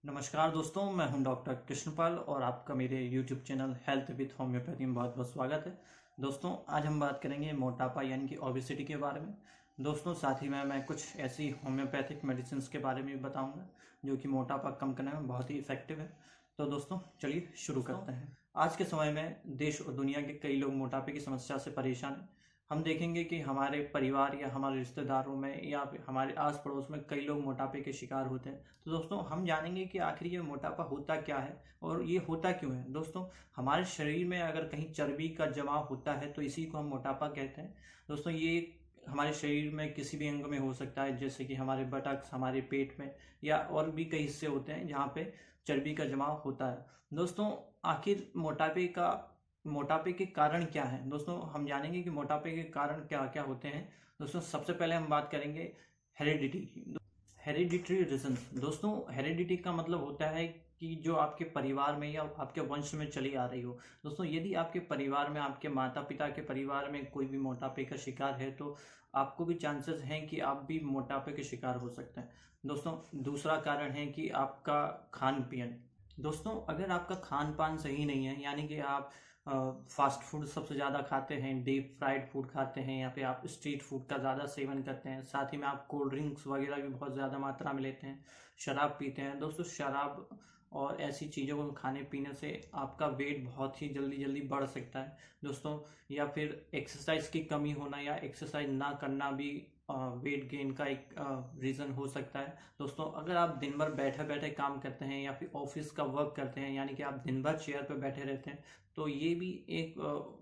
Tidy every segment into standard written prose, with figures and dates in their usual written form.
नमस्कार दोस्तों, मैं हूं डॉक्टर कृष्णपाल और आपका मेरे YouTube channel health with homeopathy में बहुत बहुत स्वागत है। दोस्तों, आज हम बात करेंगे मोटापा यानी कि ओबेसिटी के बारे में। दोस्तों, साथ ही में मैं कुछ ऐसी होम्योपैथिक मेडिसिन के बारे में भी बताऊंगा जो कि मोटापा कम करने में बहुत ही इफेक्टिव है। तो दोस्तों, चलिए शुरू करते हैं। आज के समय में देश और दुनिया के कई लोग मोटापे की समस्या से परेशान हैं। हम देखेंगे कि हमारे परिवार या हमारे रिश्तेदारों में या फिर हमारे आस पड़ोस में कई लोग मोटापे के शिकार होते हैं। तो दोस्तों, हम जानेंगे कि आखिर ये मोटापा होता क्या है और ये होता क्यों है। दोस्तों, हमारे शरीर में अगर कहीं चर्बी का जमाव होता है तो इसी को हम मोटापा कहते हैं। दोस्तों, ये हमारे शरीर में किसी भी अंग में हो सकता है, जैसे कि हमारे बटक्स, हमारे पेट में, या और भी कई हिस्से होते हैं जहाँ पे चर्बी का जमाव होता है। दोस्तों, आखिर मोटापे के कारण क्या है। दोस्तों, हम जानेंगे कि मोटापे के कारण क्या क्या होते हैं। दोस्तों, सबसे पहले हम बात करेंगे हेरिडिटी की। Hereditary reasons. दोस्तों, हेरिडिटी का मतलब होता है कि जो आपके परिवार में या आपके वंश में चली आ रही हो। दोस्तों, यदि आपके परिवार में, आपके माता पिता के परिवार में कोई भी मोटापे का शिकार है तो आपको भी चांसेस हैं कि आप भी मोटापे के शिकार हो सकते हैं। दोस्तों, दूसरा कारण है कि आपका खान पीन। दोस्तों, अगर आपका खान पान सही नहीं है, यानी कि आप फास्ट फूड सबसे ज़्यादा खाते हैं, डीप फ्राइड फूड खाते हैं, या फिर आप स्ट्रीट फूड का ज़्यादा सेवन करते हैं, साथ ही में आप कोल्ड ड्रिंक्स वगैरह भी बहुत ज़्यादा मात्रा में लेते हैं, शराब पीते हैं। दोस्तों, शराब और ऐसी चीज़ों को खाने पीने से आपका वेट बहुत ही जल्दी जल्दी बढ़ सकता है। दोस्तों, या फिर एक्सरसाइज की कमी होना या एक्सरसाइज ना करना भी वेट गेन का एक रीज़न हो सकता है। दोस्तों, अगर आप दिन भर बैठे बैठे काम करते हैं या फिर ऑफिस का वर्क करते हैं, यानी कि आप दिन भर चेयर पर बैठे रहते हैं, तो ये भी एक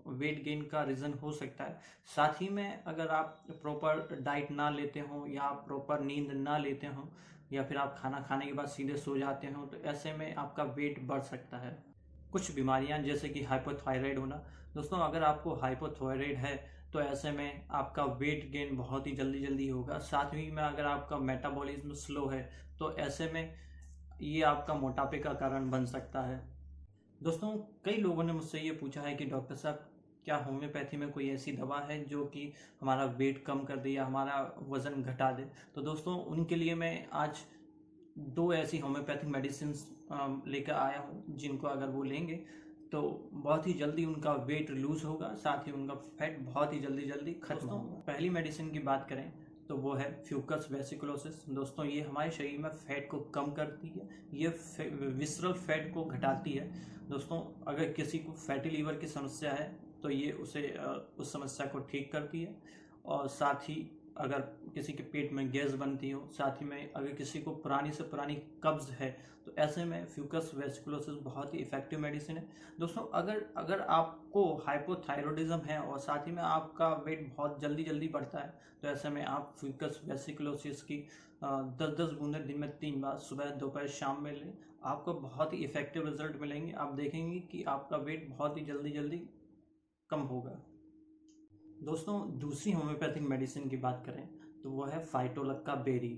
वेट गेन का रीज़न हो सकता है। साथ ही में अगर आप प्रॉपर डाइट ना लेते हो या प्रॉपर नींद ना लेते हो या फिर आप खाना खाने के बाद सीधे सो जाते हो, तो ऐसे में आपका वेट बढ़ सकता है। कुछ बीमारियां जैसे कि हाइपोथायराइड होना। दोस्तों, अगर आपको हाइपोथायराइड है तो ऐसे में आपका वेट गेन बहुत ही जल्दी जल्दी होगा। साथ ही में अगर आपका मेटाबॉलिज्म स्लो है तो ऐसे में ये आपका मोटापे का कारण बन सकता है। दोस्तों, कई लोगों ने मुझसे ये पूछा है कि डॉक्टर साहब, क्या होम्योपैथी में कोई ऐसी दवा है जो कि हमारा वेट कम कर दे या हमारा वज़न घटा दे। तो दोस्तों, उनके लिए मैं आज दो ऐसी होम्योपैथिक मेडिसिन लेकर आया हूँ जिनको अगर वो लेंगे तो बहुत ही जल्दी उनका वेट लूज होगा, साथ ही उनका फैट बहुत ही जल्दी जल्दी खत्म होगा। पहली मेडिसिन की बात करें तो वो है फ्यूकस वेसिकुलोसिस। दोस्तों, ये हमारे शरीर में फैट को कम करती है, ये विसरल फैट को घटाती है। दोस्तों, अगर किसी को फैटी लीवर की समस्या है तो ये उसे उस समस्या को ठीक करती है। और साथ ही अगर किसी के पेट में गैस बनती हो, साथ ही में अगर किसी को पुरानी से पुरानी कब्ज है, तो ऐसे में फ्यूकस वेस्कुलोसिस बहुत ही इफेक्टिव मेडिसिन है। दोस्तों, अगर आपको हाइपोथायरॉयडिज्म है और साथ ही में आपका वेट बहुत जल्दी जल्दी बढ़ता है, तो ऐसे में आप फ्यूकस वेसिकुलोसिस की 10-10 बूंदें दिन में 3 बार, सुबह दोपहर शाम में लें। आपको बहुत ही इफेक्टिव रिजल्ट मिलेंगे। आप देखेंगे कि आपका वेट बहुत ही जल्दी जल्दी कम होगा। दोस्तों, दूसरी होम्योपैथिक मेडिसिन की बात करें तो वो है फाइटोलक्का बेरी।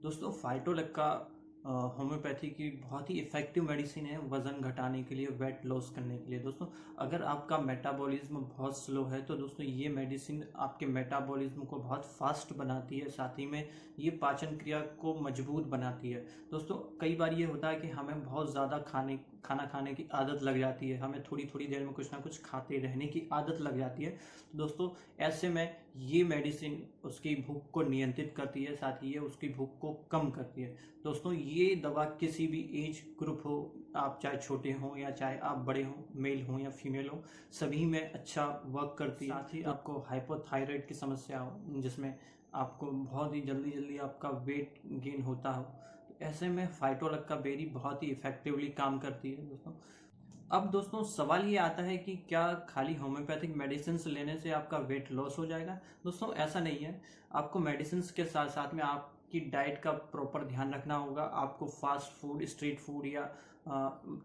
दोस्तों, फाइटोलक्का होम्योपैथी की बहुत ही इफेक्टिव मेडिसिन है वज़न घटाने के लिए, वेट लॉस करने के लिए। दोस्तों, अगर आपका मेटाबॉलिज्म बहुत स्लो है तो दोस्तों ये मेडिसिन आपके मेटाबॉलिज्म को बहुत फास्ट बनाती है, साथ ही में ये पाचन क्रिया को मजबूत बनाती है। दोस्तों, कई बार ये होता है कि हमें बहुत ज़्यादा खाना खाने की आदत लग जाती है, हमें थोड़ी थोड़ी देर में कुछ ना कुछ खाते रहने की आदत लग जाती है। तो दोस्तों, ऐसे में ये मेडिसिन उसकी भूख को नियंत्रित करती है, साथ ही ये उसकी भूख को कम करती है। दोस्तों, ये दवा किसी भी एज ग्रुप हो, आप चाहे छोटे हों या चाहे आप बड़े हों, मेल हों या फीमेल हों, सभी में अच्छा वर्क करती है। साथ ही आपको हाइपोथायराइड की समस्या हो, जिसमें आपको बहुत ही जल्दी जल्दी आपका वेट गेन होता हो, तो ऐसे में फाइटोलक्का बेरी बहुत ही इफेक्टिवली काम करती है। दोस्तों, सवाल ये आता है कि क्या खाली होम्योपैथिक मेडिसिन लेने से आपका वेट लॉस हो जाएगा। दोस्तों, ऐसा नहीं है। आपको मेडिसिन के साथ साथ में आपकी डाइट का प्रॉपर ध्यान रखना होगा। आपको फास्ट फूड, स्ट्रीट फूड या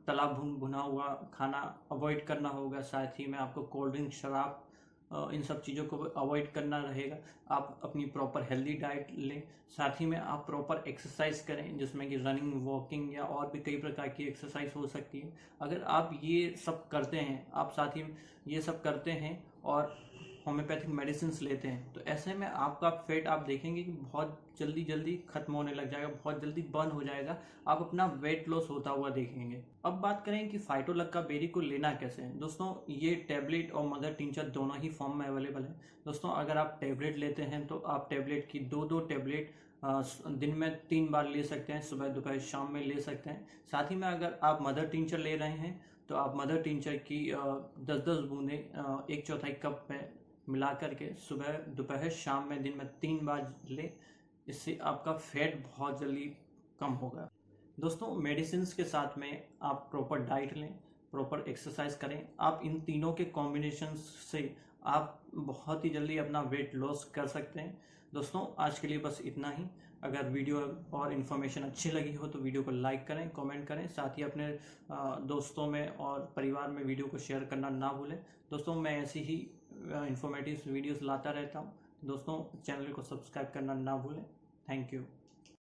तला भुना हुआ खाना अवॉइड करना होगा। साथ ही में आपको कोल्ड ड्रिंक, शराब, इन सब चीज़ों को अवॉइड करना रहेगा। आप अपनी प्रॉपर हेल्दी डाइट लें, साथ ही में आप प्रॉपर एक्सरसाइज करें, जिसमें कि रनिंग, वॉकिंग या और भी कई प्रकार की एक्सरसाइज हो सकती है। अगर आप ये सब करते हैं, आप साथ ही ये सब करते हैं और होम्योपैथिक मेडिसिन लेते हैं तो ऐसे में आपका फैट आप देखेंगे कि बहुत जल्दी खत्म होने लग जाएगा, बहुत जल्दी बर्न हो जाएगा, आप अपना वेट लॉस होता हुआ देखेंगे। अब बात करें कि फाइटोलक्का बेरी को लेना कैसे है। दोस्तों ये टैबलेट और मदर टिंचर दोनों ही फॉर्म में अवेलेबल है। दोस्तों अगर आप टैबलेट लेते हैं तो आप टैबलेट की दो टैबलेट दिन में 3 बार ले सकते हैं, सुबह दोपहर शाम में ले सकते हैं। साथ ही में अगर आप मदर टिंचर ले रहे हैं तो आप मदर टिंचर की 10-10 बूंदें 1/4 कप में मिला करके सुबह दोपहर शाम में दिन में 3 बार ले। इससे आपका फैट बहुत जल्दी कम होगा। दोस्तों मेडिसिन के साथ में आप प्रॉपर डाइट लें, प्रॉपर एक्सरसाइज करें। आप इन तीनों के कॉम्बिनेशन से आप बहुत ही जल्दी अपना वेट लॉस कर सकते हैं। दोस्तों आज के लिए बस इतना ही। अगर वीडियो और इन्फॉर्मेशन अच्छी लगी हो तो वीडियो को लाइक करें, कमेंट करें, साथ ही अपने दोस्तों में और परिवार में वीडियो को शेयर करना ना भूलें। दोस्तों मैं ऐसी ही इंफॉर्मेटिव वीडियोस लाता रहता हूँ। दोस्तों चैनल को सब्सक्राइब करना ना भूलें। Thank you.